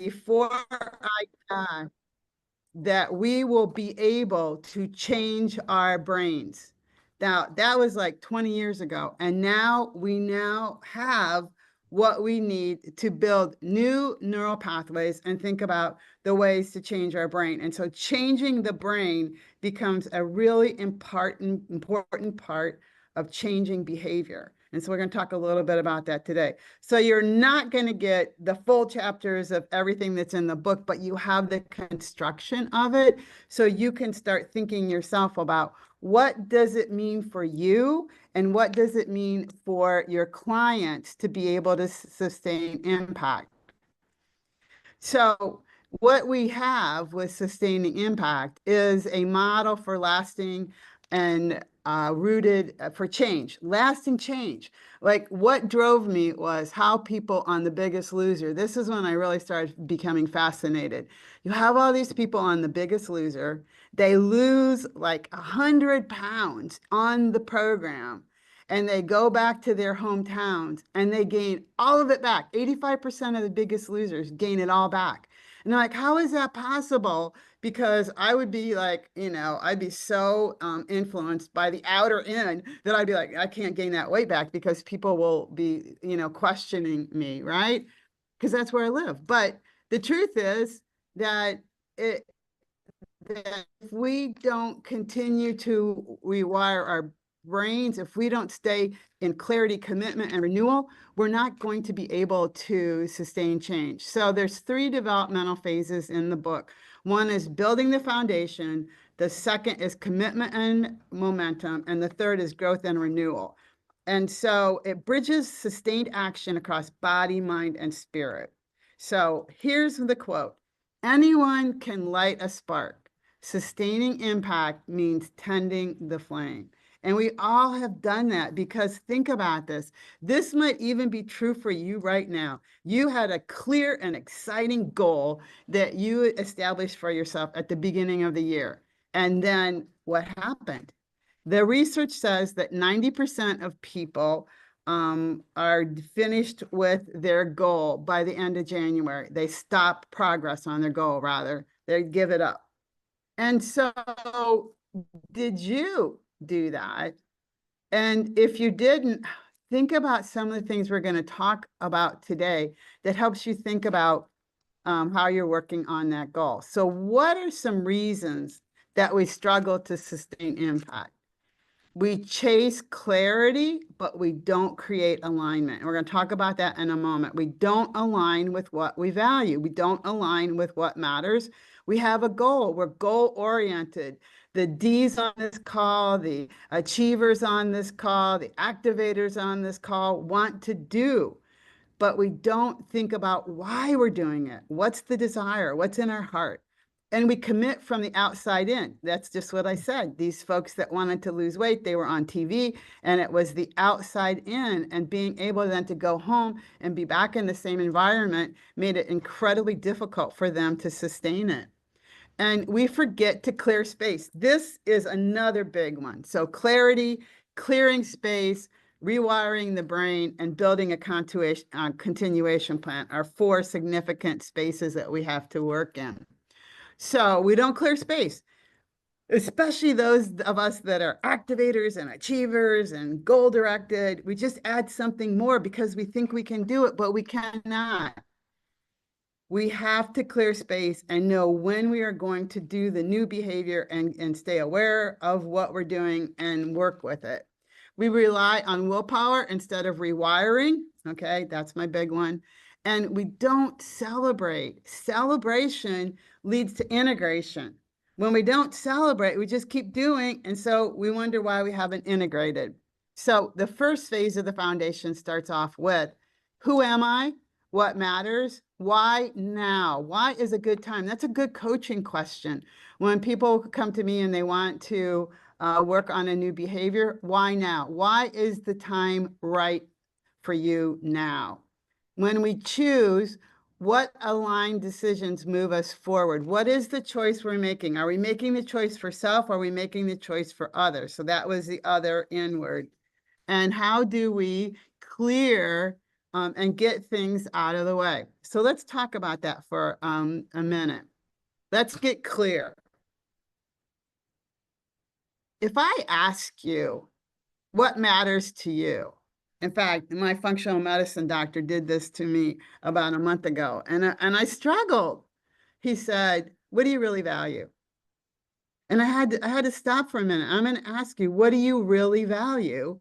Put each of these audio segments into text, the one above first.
before I die, that we will be able to change our brains. Now, that was like 20 years ago. And now we have what we need to build new neural pathways and think about the ways to change our brain. And so changing the brain becomes a really important part of changing behavior. And so we're going to talk a little bit about that today. So you're not going to get the full chapters of everything that's in the book, but you have the construction of it. So you can start thinking yourself about what does it mean for you and what does it mean for your clients to be able to sustain impact. So what we have with sustaining impact is a model for lasting and rooted for change, lasting change. Like what drove me was how people on The Biggest Loser, this is when I really started becoming fascinated. You have all these people on The Biggest Loser, they lose like 100 pounds on the program and they go back to their hometowns and they gain all of it back. 85% of The Biggest Losers gain it all back. And they're like, how is that possible? Because I would be like, I'd be so influenced by the outer in that I'd be like, I can't gain that weight back because people will be, questioning me, right? Because that's where I live. But the truth is that that if we don't continue to rewire our brains, if we don't stay in clarity, commitment, and renewal, we're not going to be able to sustain change. So there's 3 developmental phases in the book. One is building the foundation. The second is commitment and momentum. And the third is growth and renewal. And so it bridges sustained action across body, mind, and spirit. So here's the quote. Anyone can light a spark. Sustaining impact means tending the flame. And we all have done that because think about this. This might even be true for you right now. You had a clear and exciting goal that you established for yourself at the beginning of the year. And then what happened? The research says that 90% of people are finished with their goal by the end of January. They stop progress on their goal, rather. They give it up. And so did you do that? And if you didn't, think about some of the things we're going to talk about today that helps you think about how you're working on that goal. So what are some reasons that we struggle to sustain impact? We chase clarity, but we don't create alignment. And we're going to talk about that in a moment. We don't align with what we value. We don't align with what matters. We have a goal. We're goal-oriented. The D's on this call, the achievers on this call, the activators on this call want to do, but we don't think about why we're doing it. What's the desire? What's in our heart? And we commit from the outside in. That's just what I said. These folks that wanted to lose weight, they were on TV, and it was the outside in, and being able then to go home and be back in the same environment made it incredibly difficult for them to sustain it. And we forget to clear space. This is another big one. So clarity, clearing space, rewiring the brain, and building a continuation plan are 4 significant spaces that we have to work in. So we don't clear space, especially those of us that are activators and achievers and goal-directed. We just add something more because we think we can do it, but we cannot. We have to clear space and know when we are going to do the new behavior and stay aware of what we're doing and work with it. We rely on willpower instead of rewiring. Okay, that's my big one. And we don't celebrate. Celebration leads to integration. When we don't celebrate, we just keep doing. And so we wonder why we haven't integrated. So the first phase of the foundation starts off with, who am I? What matters? Why now? Why is a good time? That's a good coaching question. When people come to me and they want to work on a new behavior, why now? Why is the time right for you now? When we choose, what aligned decisions move us forward? What is the choice we're making? Are we making the choice for self? Or are we making the choice for others? So that was the other inward. And how do we clear and get things out of the way. So let's talk about that for a minute. Let's get clear. If I ask you, what matters to you? In fact, my functional medicine doctor did this to me about a month ago, and I struggled. He said, what do you really value? And I had to stop for a minute. I'm going to ask you, what do you really value?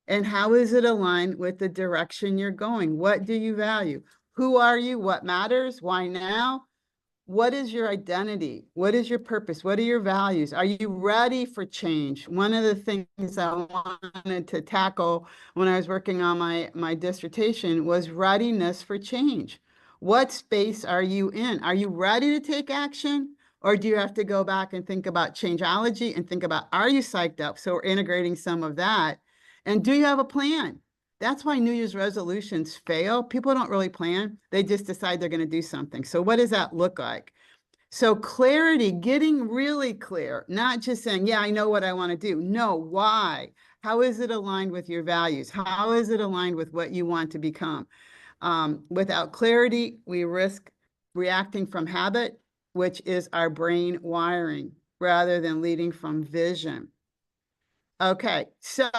And how is it aligned with the direction you're going? What do you value? Who are you? What matters? Why now? What is your identity? What is your purpose? What are your values? Are you ready for change? One of the things I wanted to tackle when I was working on my dissertation was readiness for change. What space are you in? Are you ready to take action? Or do you have to go back and think about changeology and think about, are you psyched up? So we're integrating some of that. And do you have a plan? That's why New Year's resolutions fail. People don't really plan. They just decide they're going to do something. So what does that look like? So clarity, getting really clear, not just saying, yeah, I know what I want to do. No, why? How is it aligned with your values? How is it aligned with what you want to become? Without clarity, we risk reacting from habit, which is our brain wiring, rather than leading from vision. Okay, so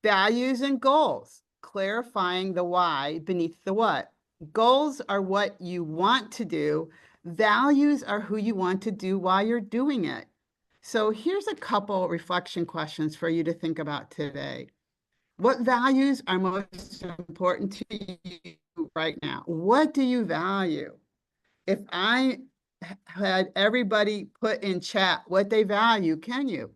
values and goals, clarifying the why beneath the what. Goals are what you want to do. Values are who you want to do while you're doing it. So here's a couple reflection questions for you to think about today. What values are most important to you right now? What do you value? If I had everybody put in chat what they value, can you?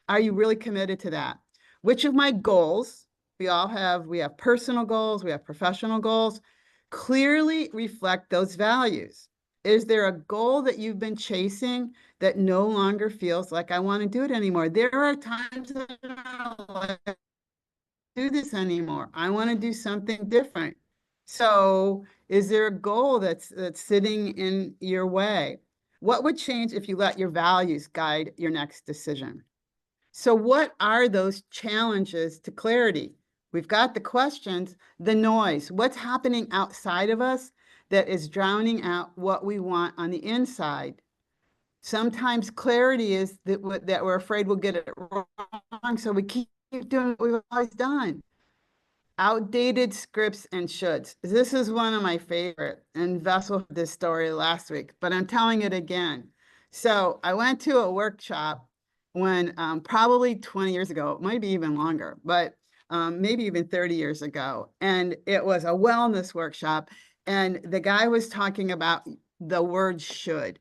Are you really committed to that? Which of my goals, we have personal goals, we have professional goals, clearly reflect those values. Is there a goal that you've been chasing that no longer feels like I want to do it anymore? There are times that I don't like do this anymore. I want to do something different. So is there a goal that's sitting in your way? What would change if you let your values guide your next decision? So what are those challenges to clarity? We've got the questions, the noise, what's happening outside of us that is drowning out what we want on the inside. Sometimes clarity is that we're afraid we'll get it wrong, so we keep doing what we've always done. Outdated scripts and shoulds. This is one of my favorite, and Vessel had this story last week, but I'm telling it again. So I went to a workshop when probably 20 years ago, it might be even longer, but maybe even 30 years ago. And it was a wellness workshop. And the guy was talking about the word should.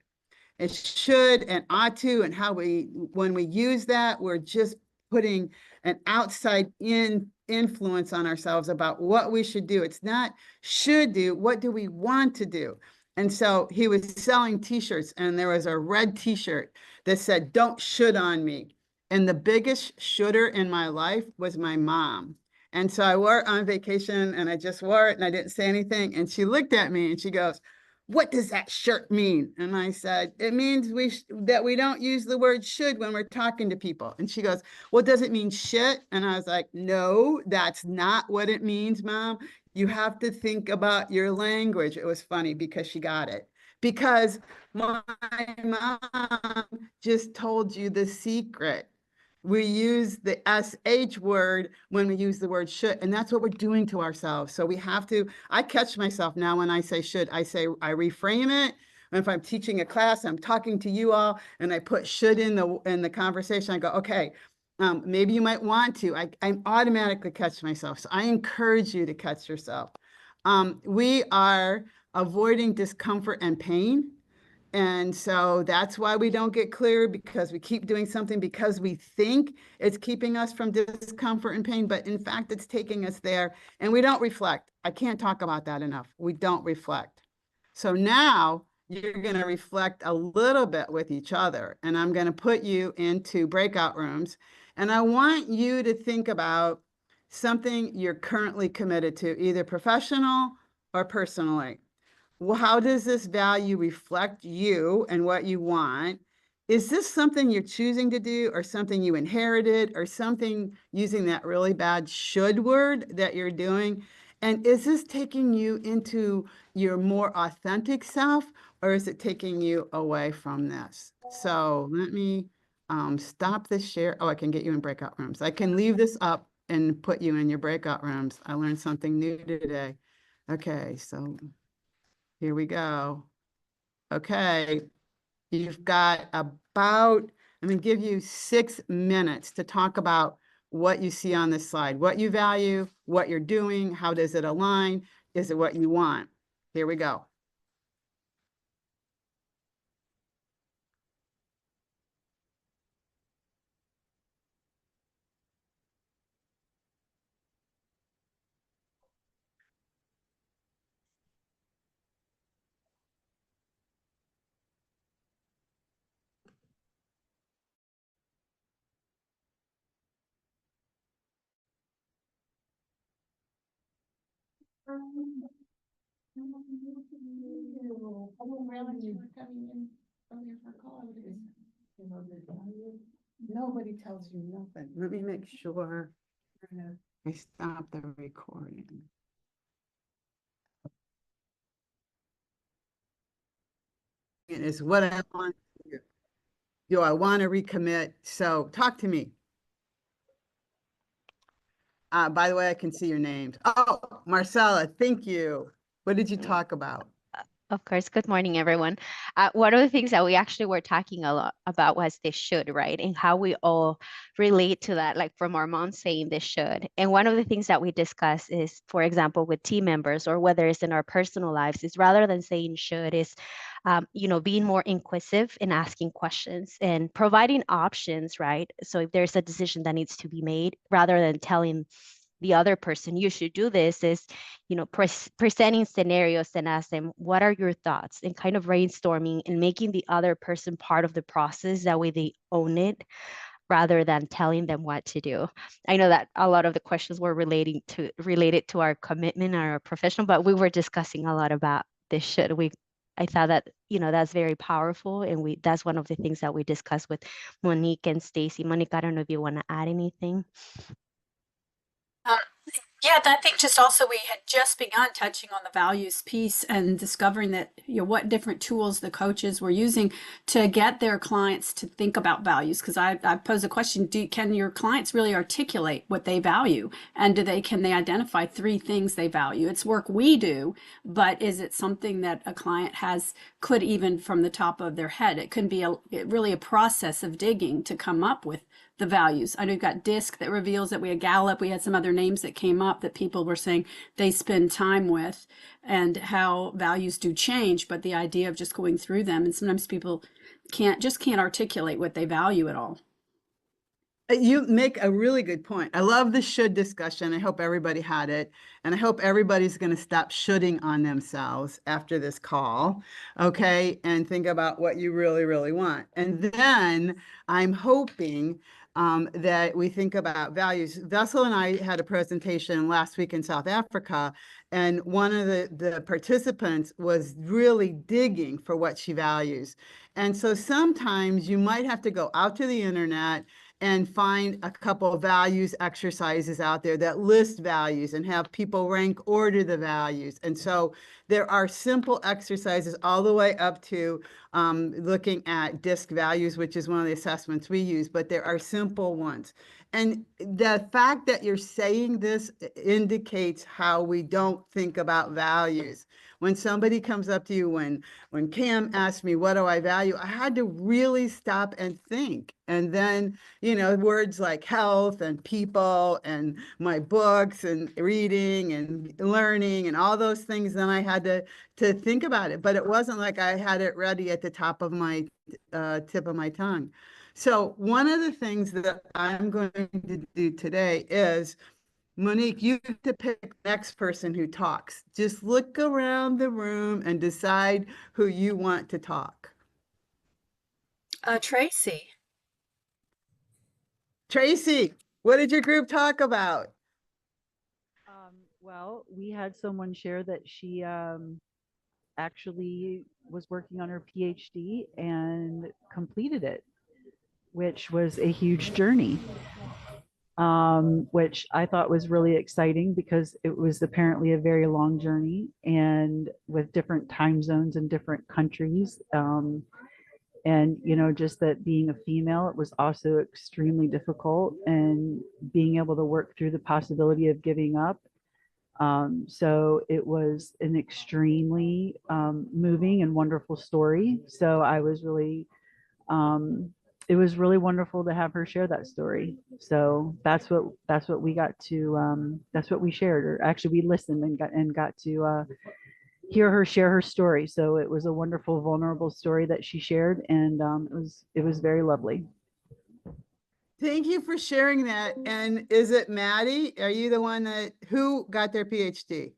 It should and ought to, and how when we use that, we're just putting an outside in influence on ourselves about what we should do. It's not should do, what do we want to do? And so he was selling t-shirts, and there was a red t-shirt that said, don't should on me. And the biggest shoulder in my life was my mom. And so I wore it on vacation, and I just wore it and I didn't say anything. And she looked at me and she goes, what does that shirt mean? And I said, it means that we don't use the word should when we're talking to people. And she goes, well, does it mean shit? And I was like, no, that's not what it means, Mom. You have to think about your language. It was funny because she got it. Because my mom just told you the secret. We use the SH word when we use the word should, and that's what we're doing to ourselves. So we have to, I catch myself now when I say should, I reframe it. And if I'm teaching a class, I'm talking to you all, and I put should in the conversation, I go, okay, maybe you might want to. I automatically catch myself. So I encourage you to catch yourself. We are avoiding discomfort and pain. And so that's why we don't get clear, because we keep doing something because we think it's keeping us from discomfort and pain, but in fact, it's taking us there, and we don't reflect. I can't talk about that enough. We don't reflect. So now you're going to reflect a little bit with each other, and I'm going to put you into breakout rooms, and I want you to think about something you're currently committed to, either professional or personally. Well, how does this value reflect you and what you want? is this something you're choosing to do or something you inherited or something using that really bad should word that you're doing? And is this taking you into your more authentic self or is it taking you away from this? So let me stop this share. Oh, I can get you in breakout rooms. I can leave this up and put you in your breakout rooms. I learned something new today. Okay, so here we go. Okay, you've got about, I'm going to give you 6 minutes to talk about what you see on this slide, what you value, what you're doing, how does it align, is it what you want? Here we go. I didn't realize you were coming in earlier for a call. Nobody tells you nothing. Let me make sure I stop the recording. It is what I want to do. Do I want to recommit? So talk to me. By the way, I can see your names. Oh, Marcella, thank you. What did you talk about? Of course. Good morning, everyone. One of the things that we actually were talking a lot about was this should, right? And how we all relate to that, like from our mom saying this should. And one of the things that we discuss is, for example, with team members or whether it's in our personal lives, is rather than saying should, is being more inquisitive and asking questions and providing options, right? So if there's a decision that needs to be made, rather than telling the other person you should do this, is presenting scenarios and ask them what are your thoughts, and kind of brainstorming and making the other person part of the process. That way they own it rather than telling them what to do. I know that a lot of the questions were related to our commitment or our profession, but we were discussing a lot about this should. I thought that that's very powerful, and that's one of the things that we discussed with Monique and Stacy. Monique, I don't know if you want to add anything. Um, yeah, I think just also we had just begun touching on the values piece and discovering that, what different tools the coaches were using to get their clients to think about values. Because I pose a question, can your clients really articulate what they value? And can they identify 3 things they value? It's work we do, but is it something that a client could even from the top of their head? It could be really a process of digging to come up with the values. I know you've got DISC that reveals that, we had Gallup, we had some other names that came up that people were saying they spend time with, and how values do change, but the idea of just going through them, and sometimes people can't articulate what they value at all. You make a really good point. I love the should discussion. I hope everybody had it. And I hope everybody's going to stop shoulding on themselves after this call. Okay. And think about what you really, really want. And then I'm hoping that we think about values. Vessel and I had a presentation last week in South Africa, and one of the participants was really digging for what she values. And so sometimes you might have to go out to the internet and find a couple of values exercises out there that list values and have people rank order the values. And so there are simple exercises all the way up to looking at DISC values, which is one of the assessments we use, but there are simple ones. And the fact that you're saying this indicates how we don't think about values. When somebody comes up to you, when Cam asked me, what do I value? I had to really stop and think. And then, words like health and people and my books and reading and learning and all those things, then I had to think about it. But it wasn't like I had it ready at the top of my tip of my tongue. So one of the things that I'm going to do today is, Monique, you have to pick the next person who talks. Just look around the room and decide who you want to talk. Tracy. Tracy, what did your group talk about? Well, we had someone share that she actually was working on her PhD and completed it, which was a huge journey, which I thought was really exciting because it was apparently a very long journey and with different time zones in different countries. And, you know, just that being a female, it was also extremely difficult, and being able to work through the possibility of giving up. So it was an extremely moving and wonderful story. So I was really, it was really wonderful to have her share that story. So that's what we got to, that's what we shared, or actually we listened and got to hear her share her story. So it was a wonderful, vulnerable story that she shared, and it was very lovely. Thank you for sharing that. And is it Maddie? Are you the one who got their PhD?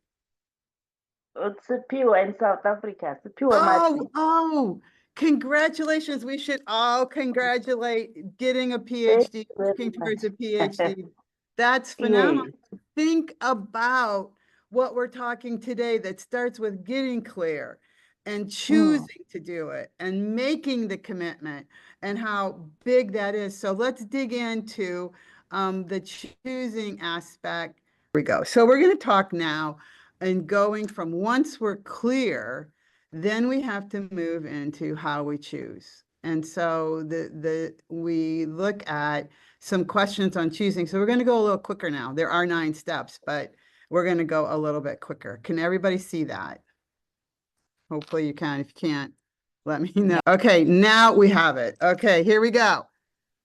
It's a pure in South Africa. It's a pure Mati. Oh, congratulations. We should all congratulate getting a PhD, working towards a PhD. That's phenomenal. Yes. Think about what we're talking today that starts with getting clear and choosing to do it and making the commitment and how big that is. So let's dig into the choosing aspect. Here we go. So we're going to talk now and going from once we're clear, then we have to move into how we choose. And so we look at some questions on choosing. So we're going to go a little quicker now. There are 9 steps, but we're going to go a little bit quicker. Can everybody see that? Hopefully you can. If you can't, let me know. Okay, now we have it. Okay, here we go.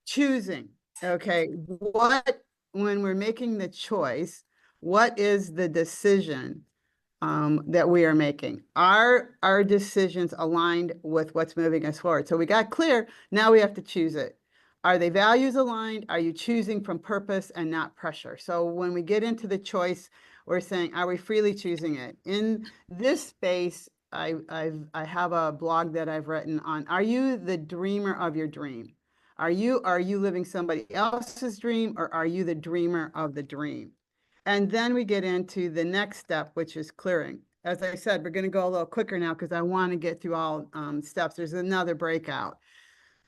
Choosing. Okay, when we're making the choice, what is the decision that we are making? Are our decisions aligned with what's moving us forward? So we got clear. Now we have to choose it. Are they values aligned? Are you choosing from purpose and not pressure? So when we get into the choice, we're saying, are we freely choosing it? In this space, I have a blog that I've written on, are you the dreamer of your dream? Are you living somebody else's dream, or are you the dreamer of the dream? And then we get into the next step, which is clearing. As I said, we're going to go a little quicker now because I want to get through all steps. There's another breakout.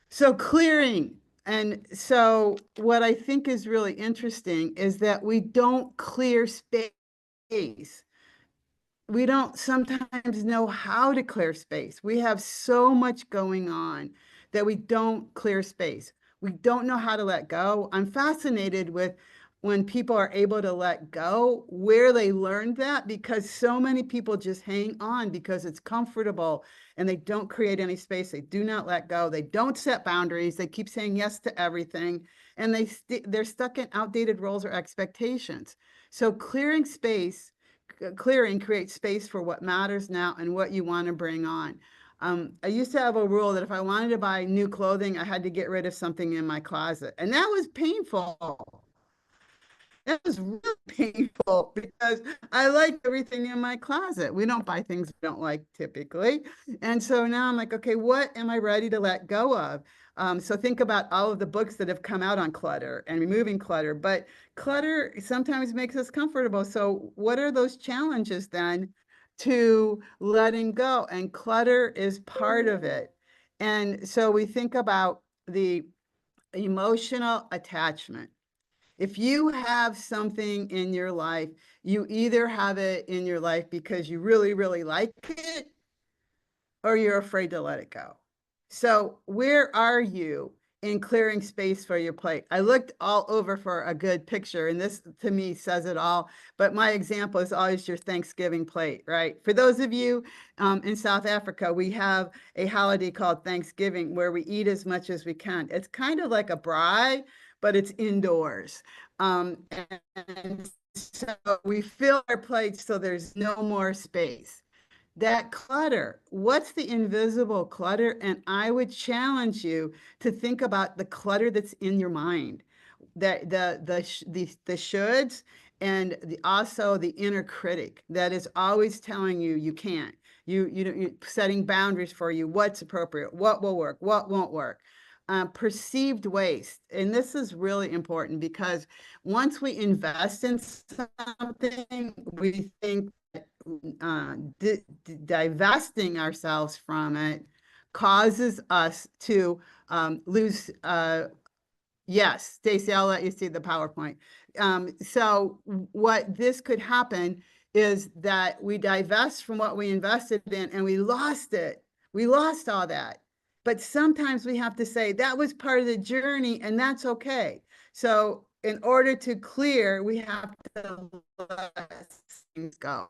So clearing. And so what I think is really interesting is that we don't clear space. We don't sometimes know how to clear space. We have so much going on that we don't clear space. We don't know how to let go. I'm fascinated with when people are able to let go, where they learned that, because so many people just hang on because it's comfortable and they don't create any space. They do not let go. They don't set boundaries. They keep saying yes to everything, and they're stuck in outdated roles or expectations. So clearing creates space for what matters now and what you want to bring on. I used to have a rule that if I wanted to buy new clothing, I had to get rid of something in my closet, and that was painful. It was really painful because I like everything in my closet. We don't buy things we don't like typically. And so now I'm like, okay, what am I ready to let go of? So think about all of the books that have come out on clutter and removing clutter, but clutter sometimes makes us comfortable. So what are those challenges then to letting go? And clutter is part of it. And so we think about the emotional attachment. If you have something in your life, you either have it in your life because you really, really like it, or you're afraid to let it go. So where are you in clearing space for your plate? I looked all over for a good picture, and this to me says it all. But my example is always your Thanksgiving plate, right? For those of you in South Africa, we have a holiday called Thanksgiving where we eat as much as we can. It's kind of like a braai, but it's indoors. And so we fill our plates so there's no more space. That clutter, what's the invisible clutter? And I would challenge you to think about the clutter that's in your mind, that the shoulds, and also the inner critic that is always telling you you can't. You're setting boundaries for you, what's appropriate, what will work, what won't work. Perceived waste. And this is really important because once we invest in something, we think divesting ourselves from it causes us to lose. Yes, Stacey, I'll let you see the PowerPoint. So what this could happen is that we divest from what we invested in and we lost it. We lost all that. But sometimes we have to say that was part of the journey and that's okay. So in order to clear, we have to let things go.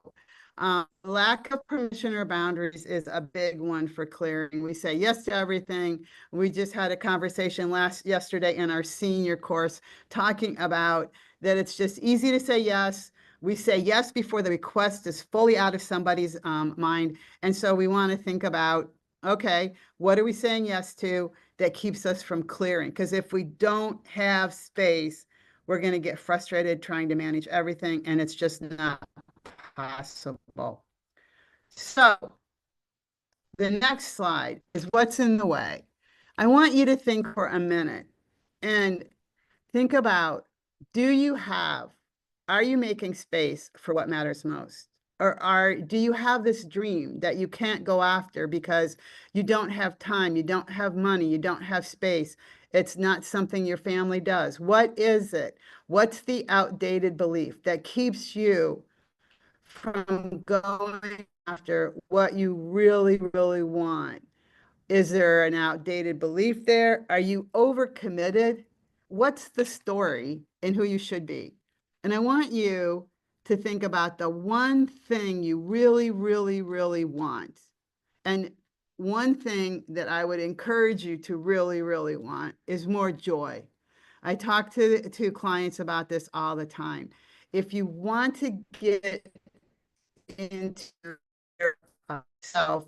Lack of permission or boundaries is a big one for clearing. We say yes to everything. We just had a conversation yesterday in our senior course talking about that it's just easy to say yes. We say yes before the request is fully out of somebody's mind. And so we want to think about, okay, what are we saying yes to that keeps us from clearing? Because if we don't have space, we're going to get frustrated trying to manage everything, and it's just not possible. So the next slide is what's in the way. I want you to think for a minute and think about, are you making space for what matters most? Or do you have this dream that you can't go after because you don't have time, you don't have money, you don't have space? It's not something your family does. What is it? What's the outdated belief that keeps you from going after what you really, really want? Is there an outdated belief there? Are you overcommitted? What's the story in who you should be? And I want you to think about the one thing you really, really, really want. And one thing that I would encourage you to really, really want is more joy. I talk to clients about this all the time. If you want to get into yourself,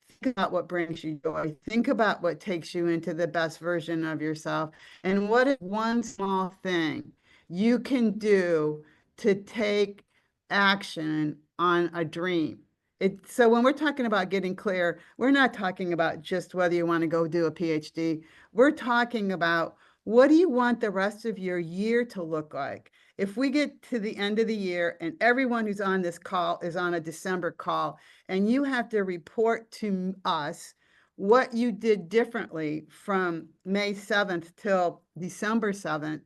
think about what brings you joy. Think about what takes you into the best version of yourself. And what is one small thing you can do to take action on a dream? So when we're talking about getting clear, we're not talking about just whether you want to go do a PhD. We're talking about, what do you want the rest of your year to look like? If we get to the end of the year and everyone who's on this call is on a December call, and you have to report to us what you did differently from May 7th till December 7th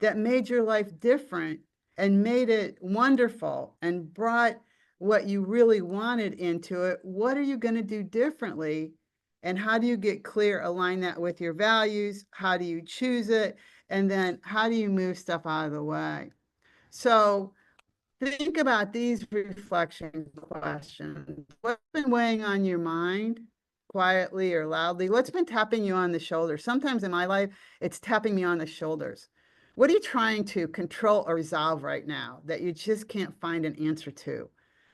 that made your life different and made it wonderful and brought what you really wanted into it, what are you going to do differently? And how do you get clear, align that with your values? How do you choose it? And then how do you move stuff out of the way? So think about these reflection questions. What's been weighing on your mind, quietly or loudly? What's been tapping you on the shoulder? Sometimes in my life, it's tapping me on the shoulders. What are you trying to control or resolve right now that you just can't find an answer to?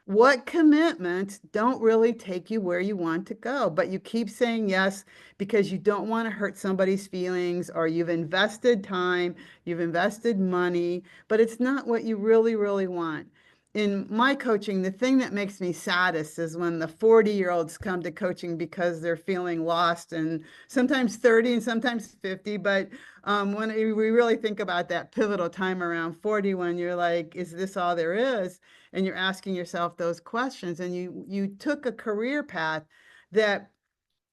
What commitments don't really take you where you want to go, but you keep saying yes because you don't want to hurt somebody's feelings, or you've invested time, you've invested money, but it's not what you really, really want. In my coaching, the thing that makes me saddest is when the 40-year-olds come to coaching because they're feeling lost, and sometimes 30 and sometimes 50. But when we really think about that pivotal time around 40, when you're like, is this all there is? And you're asking yourself those questions, and you took a career path that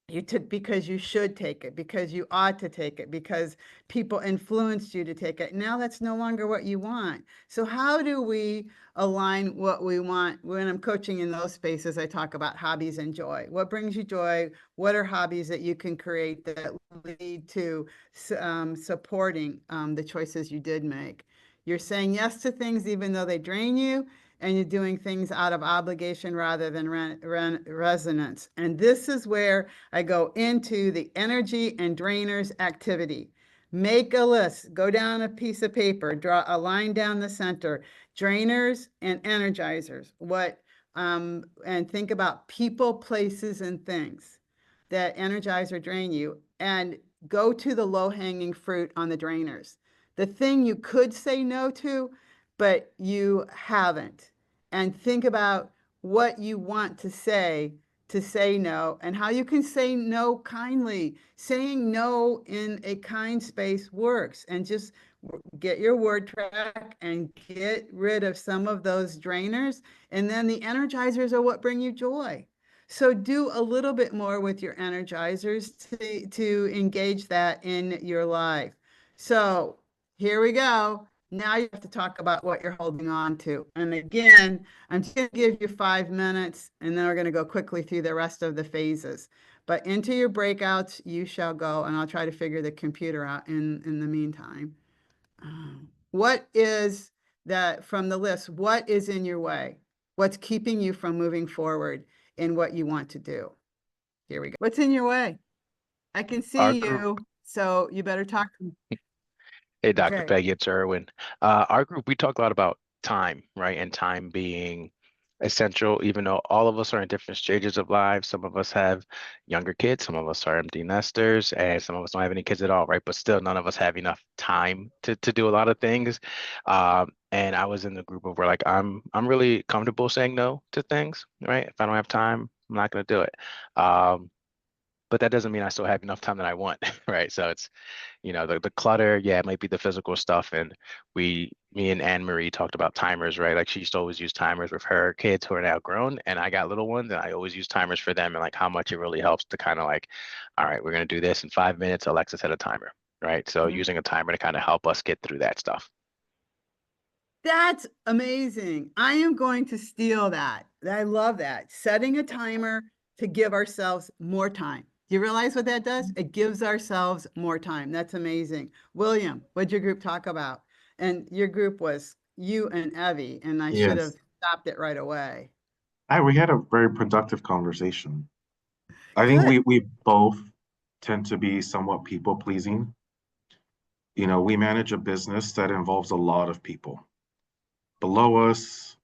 you took because you should take it, because you ought to take it, because people influenced you to take it. Now that's no longer what you want. So how do we align what we want? When I'm coaching in those spaces, I talk about hobbies and joy. What brings you joy? What are hobbies that you can create that lead to supporting the choices you did make? You're saying yes to things even though they drain you, and you're doing things out of obligation rather than resonance. And this is where I go into the energy and drainers activity. Make a list, go down a piece of paper, draw a line down the center, drainers and energizers. And think about people, places, and things that energize or drain you, and go to the low-hanging fruit on the drainers. The thing you could say no to, but you haven't. And think about what you want to say to say no and how you can say no kindly. Saying no in a kind space works, and just get your word track and get rid of some of those drainers. And then the energizers are what bring you joy. So do a little bit more with your energizers to engage that in your life. So here we go. Now you have to talk about what you're holding on to. And again, I'm just going to give you 5 minutes, and then we're going to go quickly through the rest of the phases. But into your breakouts, you shall go, and I'll try to figure the computer out in the meantime. What is that from the list? What is in your way? What's keeping you from moving forward in what you want to do? Here we go. What's in your way? I can see you, so you better talk to me. Hey, Dr. Okay. Peggy, it's Erwin. Our group, we talk a lot about time, right? And time being essential, even though all of us are in different stages of life. Some of us have younger kids, some of us are empty nesters, and some of us don't have any kids at all, right? But still, none of us have enough time to do a lot of things. And I was in the group of where like I'm really comfortable saying no to things, right? If I don't have time, I'm not going to do it. But that doesn't mean I still have enough time that I want, right? So it's, you know, the clutter, yeah, it might be the physical stuff. And me and Anne Marie talked about timers, right? Like she used to always use timers with her kids who are now grown, and I got little ones, and I always use timers for them, and like how much it really helps to kind of like, all right, we're gonna do this in 5 minutes. Alexa set a timer, right? So using a timer to kind of help us get through that stuff. That's amazing. I am going to steal that. I love that. Setting a timer to give ourselves more time. Do you realize what that does? It gives ourselves more time. That's amazing. William, what'd your group talk about? And your group was you and Evie, and I should have Yes. stopped it right away. We had a very productive conversation. I think Good. we both tend to be somewhat people pleasing. You know, we manage a business that involves a lot of people below us,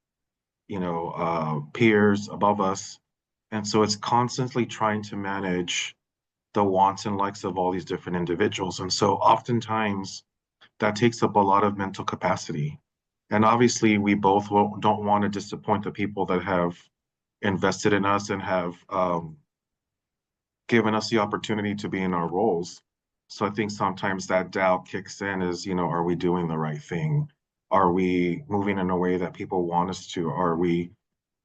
peers above us. And so it's constantly trying to manage the wants and likes of all these different individuals. And so oftentimes that takes up a lot of mental capacity. And obviously, we both don't want to disappoint the people that have invested in us and have given us the opportunity to be in our roles. So I think sometimes that doubt kicks in is, are we doing the right thing? Are we moving in a way that people want us to? Are we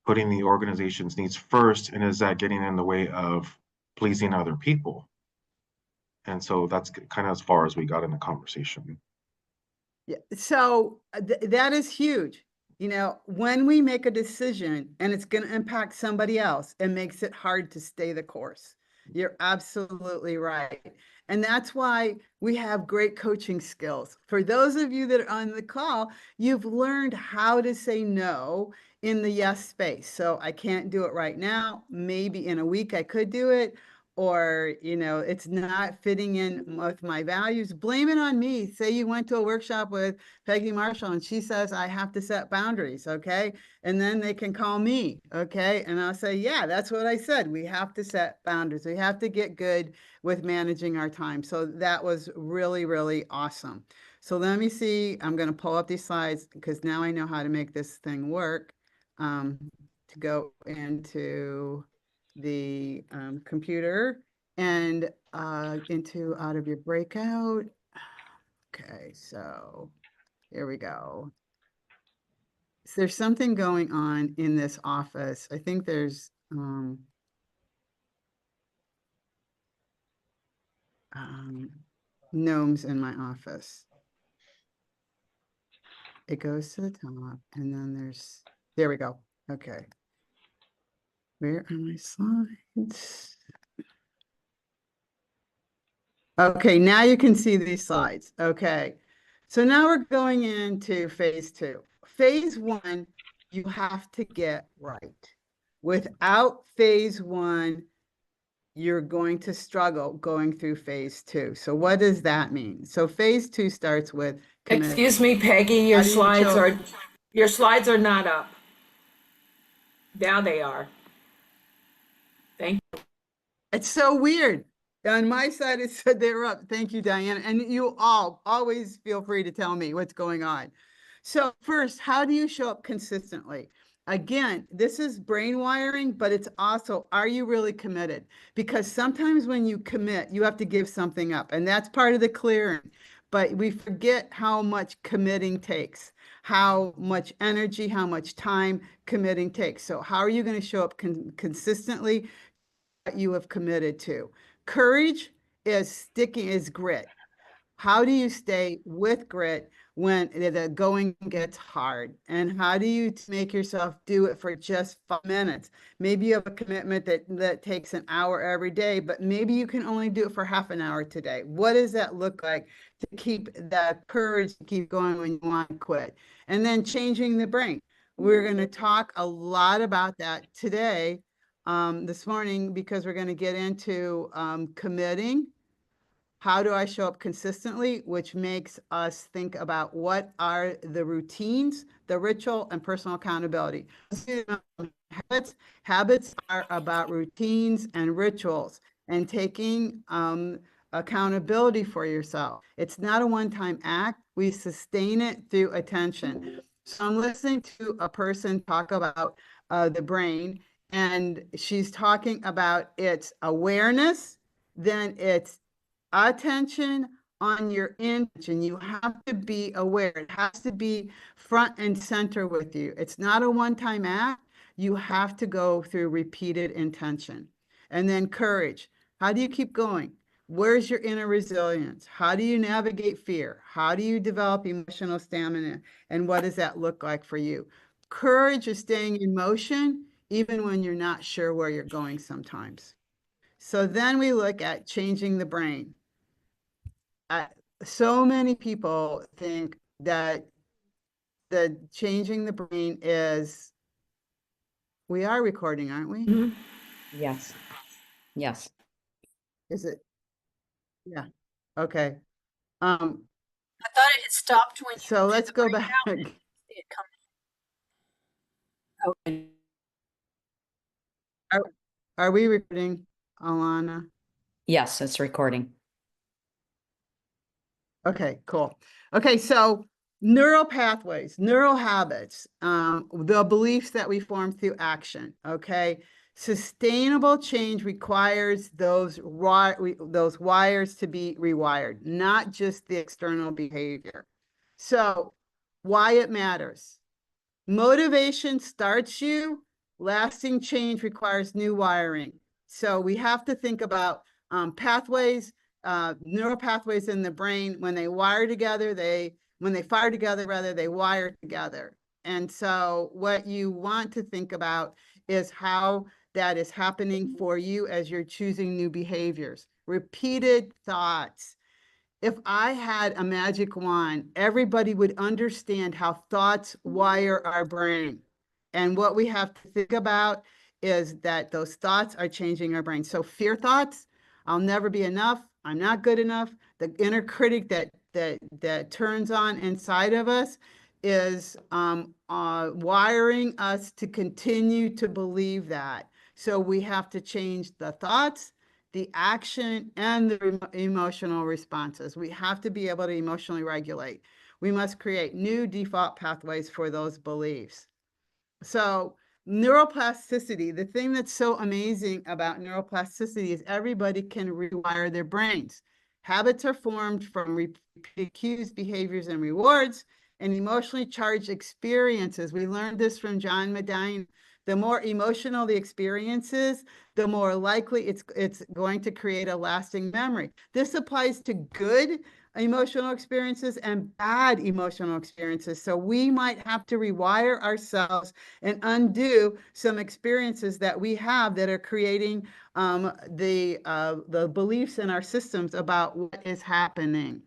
putting the organization's needs first? And is that getting in the way of pleasing other people? And so that's kind of as far as we got in the conversation. Yeah. So that is huge. When we make a decision and it's going to impact somebody else, it makes it hard to stay the course. You're absolutely right. And that's why we have great coaching skills. For those of you that are on the call, you've learned how to say no in the yes space. So I can't do it right now. Maybe in a week I could do it. Or, it's not fitting in with my values. Blame it on me. Say you went to a workshop with Peggy Marshall and she says, I have to set boundaries. Okay. And then they can call me. Okay. And I'll say, yeah, that's what I said. We have to set boundaries. We have to get good with managing our time. So that was really, really awesome. So let me see. I'm going to pull up these slides because now I know how to make this thing work, to go into the computer and out of your breakout. Okay, so here we go. So there's something going on in this office. I think there's gnomes in my office. It goes to the top and then there we go. Okay. Where are my slides? Okay, now you can see these slides. Okay, so now we're going into phase 2. Phase 1, you have to get right. Without phase 1, you're going to struggle going through phase 2. So what does that mean? So phase 2 starts with commitment. Excuse me, Peggy, your slides are not up. Now they are. Thank you. It's so weird. On my side, it said they were up. Thank you, Diana. And you all always feel free to tell me what's going on. So first, how do you show up consistently? Again, this is brain wiring, but it's also, are you really committed? Because sometimes when you commit, you have to give something up, and that's part of the clearing. But we forget how much committing takes, how much energy, how much time committing takes. So how are you going to show up consistently what you have committed to? Courage is grit. How do you stay with grit when the going gets hard? And how do you make yourself do it for just 5 minutes? Maybe you have a commitment that takes an hour every day, but maybe you can only do it for half an hour today. What does that look like to keep that courage to keep going when you want to quit? And then changing the brain. We're going to talk a lot about that today, this morning, because we're going to get into committing. How do I show up consistently, which makes us think about what are the routines, the ritual, and personal accountability. Habits are about routines and rituals and taking accountability for yourself. It's not a one-time act. We sustain it through attention. So I'm listening to a person talk about the brain, and she's talking about its awareness, then it's attention on your intention. You have to be aware. It has to be front and center with you. It's not a one-time act. You have to go through repeated intention. And then courage. How do you keep going? Where's your inner resilience? How do you navigate fear? How do you develop emotional stamina? And what does that look like for you? Courage is staying in motion even when you're not sure where you're going sometimes. So then we look at changing the brain. So many people think that the changing the brain is, we are recording, aren't we? Mhm. Yes. Yes. Is it? Yeah. Okay. I thought it had stopped when you So did let's the go breakout. back. I didn't see it coming. Okay. Are we recording, Alana? Yes, it's recording. Okay, cool. Okay, so neural pathways, neural habits, the beliefs that we form through action, okay? Sustainable change requires those wires to be rewired, not just the external behavior. So why it matters. Motivation starts you, lasting change requires new wiring. So we have to think about pathways, neural pathways in the brain. When they wire together, when they fire together, rather, they wire together. And so what you want to think about is how that is happening for you as you're choosing new behaviors. Repeated thoughts. If I had a magic wand, everybody would understand how thoughts wire our brain. And what we have to think about is that those thoughts are changing our brain. So fear thoughts, I'll never be enough, I'm not good enough, the inner critic that turns on inside of us is wiring us to continue to believe that. So we have to change the thoughts, the action, and the emotional responses. We have to be able to emotionally regulate. We must create new default pathways for those beliefs. So neuroplasticity, the thing that's so amazing about neuroplasticity is everybody can rewire their brains. Habits are formed from repeated cues, behaviors, and rewards, and emotionally charged experiences. We learned this from John Medine. The more emotional the experience is, the more likely it's going to create a lasting memory. This applies to good emotional experiences and bad emotional experiences. So we might have to rewire ourselves and undo some experiences that we have that are creating the beliefs in our systems about what is happening.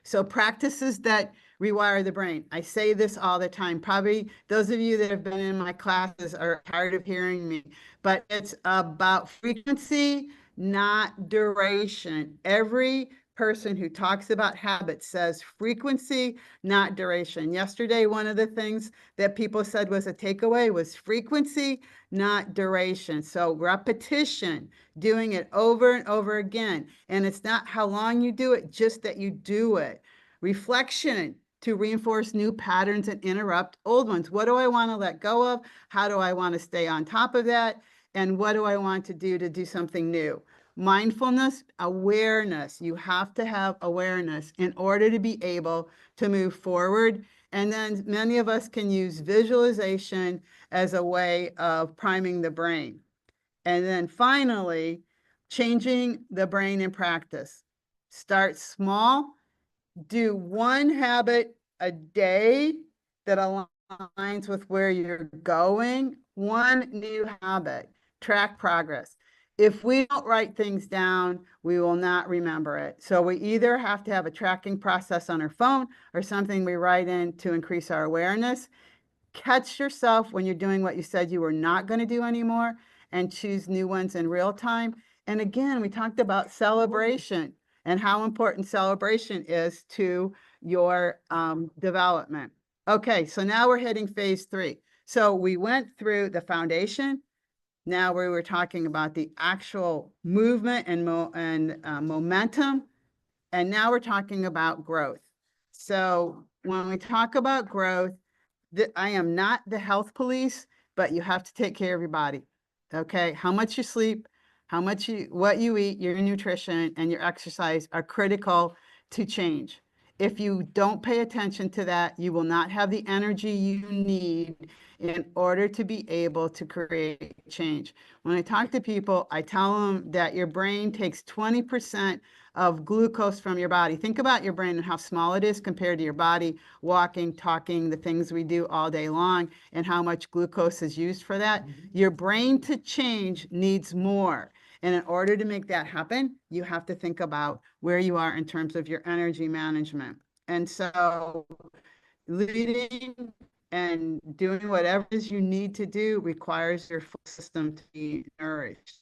So practices that rewire the brain. I say this all the time. Probably those of you that have been in my classes are tired of hearing me, but it's about frequency, not duration. Every person who talks about habits says frequency, not duration. Yesterday, one of the things that people said was a takeaway was frequency, not duration. So repetition, doing it over and over again. And it's not how long you do it, just that you do it. Reflection, to reinforce new patterns and interrupt old ones. What do I want to let go of? How do I want to stay on top of that? And what do I want to do something new? Mindfulness, awareness. You have to have awareness in order to be able to move forward. And then many of us can use visualization as a way of priming the brain. And then finally, changing the brain in practice. Start small, do one habit a day that aligns with where you're going, one new habit, track progress. If we don't write things down, we will not remember it. So we either have to have a tracking process on our phone or something we write in to increase our awareness. Catch yourself when you're doing what you said you were not going to do anymore and choose new ones in real time. And again, we talked about celebration and how important celebration is to your development. Okay, so now we're hitting phase 3. So we went through the foundation. Now we were talking about the actual movement and momentum. And now we're talking about growth. So when we talk about growth, I am not the health police, but you have to take care of your body. Okay, how much you sleep, what you eat, your nutrition and your exercise are critical to change. If you don't pay attention to that, you will not have the energy you need in order to be able to create change. When I talk to people, I tell them that your brain takes 20% of glucose from your body. Think about your brain and how small it is compared to your body, walking, talking, the things we do all day long, and how much glucose is used for that. Your brain to change needs more. And in order to make that happen, you have to think about where you are in terms of your energy management. And so leading and doing whatever it is you need to do requires your full system to be nourished.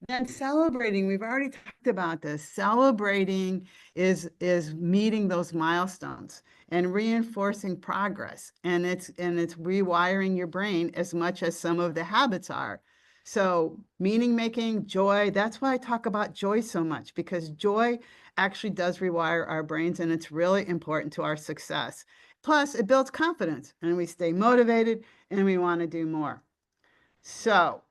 Then celebrating, we've already talked about this. Celebrating is meeting those milestones and reinforcing progress. And it's rewiring your brain as much as some of the habits are. So meaning making, joy, that's why I talk about joy so much, because joy actually does rewire our brains and it's really important to our success. Plus, it builds confidence and we stay motivated and we want to do more. So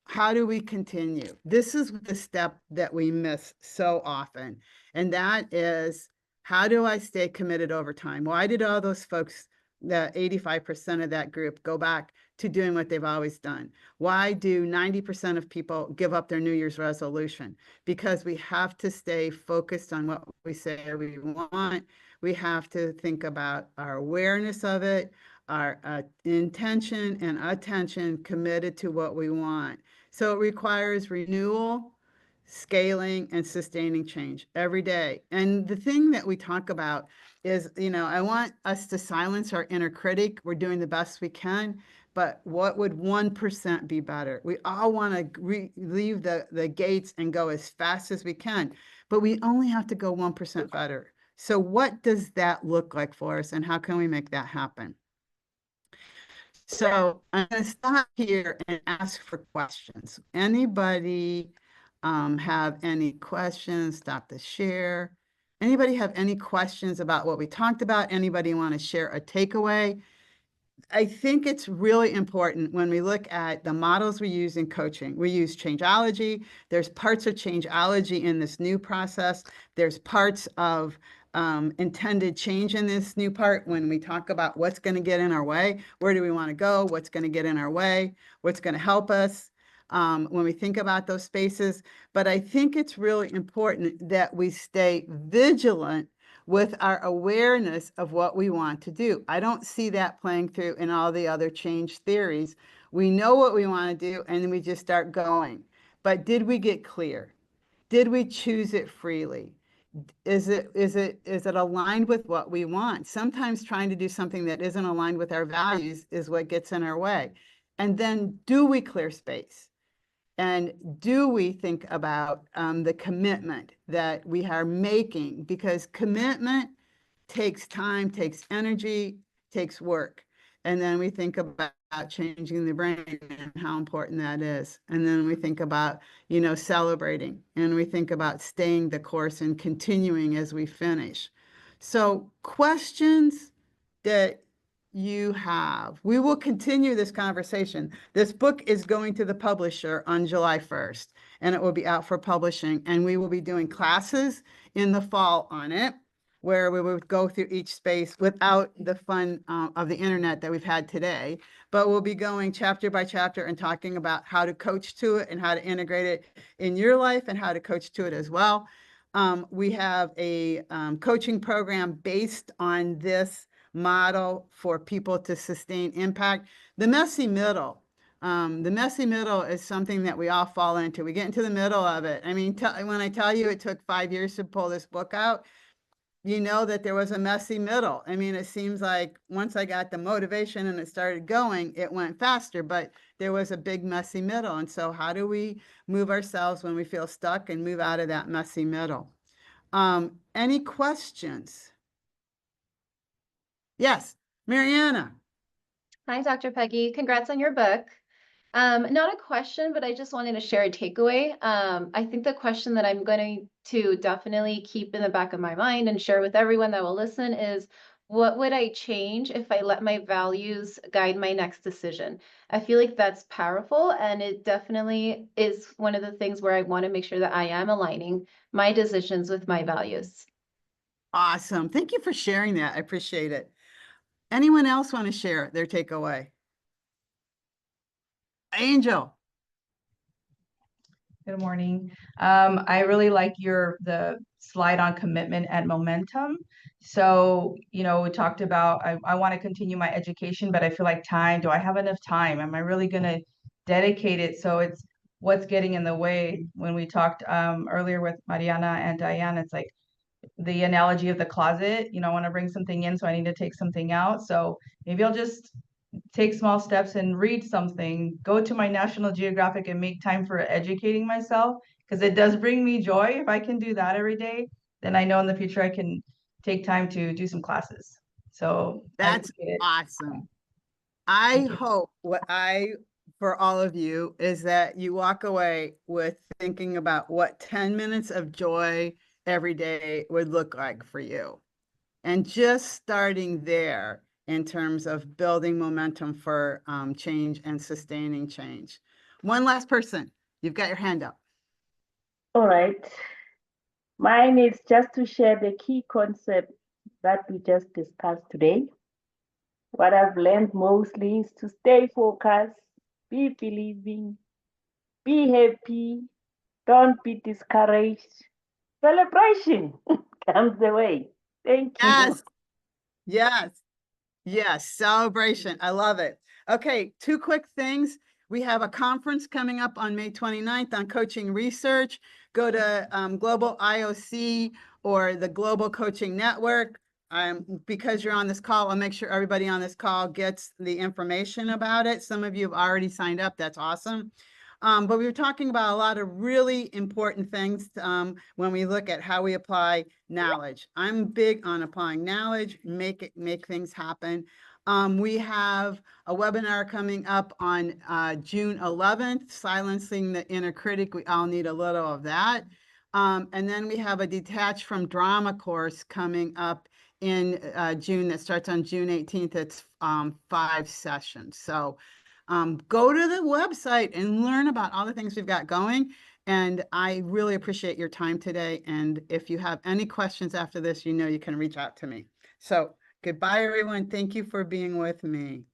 how do we continue? This is the step that we miss so often. And that is, how do I stay committed over time? Why did all those folks, the 85% of that group, go back to doing what they've always done? Why do 90% of people give up their New Year's resolution? Because we have to stay focused on what we say we want. We have to think about our awareness of it, our intention and attention committed to what we want. So it requires renewal, scaling, and sustaining change every day. And the thing that we talk about is, I want us to silence our inner critic. We're doing the best we can, but what would 1% be better? We all want to leave the gates and go as fast as we can, but we only have to go 1% better. So what does that look like for us, and how can we make that happen? So I'm going to stop here and ask for questions. Anybody have any questions? Stop the share. Anybody have any questions about what we talked about? Anybody want to share a takeaway? I think it's really important when we look at the models we use in coaching. We use changeology. There's parts of changeology in this new process. There's parts of intended change in this new part when we talk about what's going to get in our way, where do we want to go, what's going to get in our way, what's going to help us when we think about those spaces. But I think it's really important that we stay vigilant with our awareness of what we want to do. I don't see that playing through in all the other change theories. We know what we want to do and then we just start going. But did we get clear? Did we choose it freely? Is it aligned with what we want? Sometimes trying to do something that isn't aligned with our values is what gets in our way. And then do we clear space? And do we think about the commitment that we are making? Because commitment takes time, takes energy, takes work. And then we think about changing the brain and how important that is. And then we think about, celebrating, and we think about staying the course and continuing as we finish. So questions, that you have. We will continue this conversation. This book is going to the publisher on July 1st, and it will be out for publishing. And we will be doing classes in the fall on it, where we would go through each space without the fun of the internet that we've had today. But we'll be going chapter by chapter and talking about how to coach to it and how to integrate it in your life and how to coach to it as well. We have a coaching program based on this model for people to sustain impact. The messy middle is something that we all fall into. We get into the middle of it. I mean, when I tell you it took 5 years to pull this book out, you know that there was a messy middle. I mean, it seems like once I got the motivation and it started going, it went faster, but there was a big messy middle. And so how do we move ourselves when we feel stuck and move out of that messy middle? Any questions? Yes, Mariana. Hi, Dr. Peggy. Congrats on your book. Not a question, but I just wanted to share a takeaway. I think the question that I'm going to definitely keep in the back of my mind and share with everyone that will listen is, what would I change if I let my values guide my next decision? I feel like that's powerful, and it definitely is one of the things where I want to make sure that I am aligning my decisions with my values. Awesome. Thank you for sharing that. I appreciate it. Anyone else want to share their takeaway? Angel. Good morning. I really like the slide on commitment and momentum. So, we talked about, I want to continue my education, but I feel like do I have enough time? Am I really going to dedicate it? So it's what's getting in the way. When we talked earlier with Mariana and Diane, it's like the analogy of the closet. I want to bring something in, so I need to take something out. So maybe I'll just take small steps and read something, go to my National Geographic and make time for educating myself, because it does bring me joy. If I can do that every day, then I know in the future I can take time to do some classes. So That's awesome. I hope for all of you is that you walk away with thinking about what 10 minutes of joy every day would look like for you. And just starting there in terms of building momentum for change and sustaining change. One last person, you've got your hand up. All right. Mine is just to share the key concept that we just discussed today. What I've learned mostly is to stay focused, be believing, be happy, don't be discouraged. Celebration comes the way. Thank you. Yes. Yes. Yes. Celebration. I love it. Okay. 2 quick things. We have a conference coming up on May 29th on coaching research. Go to Global IOC or the Global Coaching Network. Because you're on this call, I'll make sure everybody on this call gets the information about it. Some of you have already signed up. That's awesome. But we were talking about a lot of really important things when we look at how we apply knowledge. I'm big on applying knowledge, make things happen. We have a webinar coming up on June 11th, Silencing the Inner Critic. We all need a little of that. And then we have a Detach from Drama course coming up in June that starts on June 18th. It's 5 sessions. So go to the website and learn about all the things we've got going. And I really appreciate your time today. And if you have any questions after this, you can reach out to me. So goodbye, everyone. Thank you for being with me.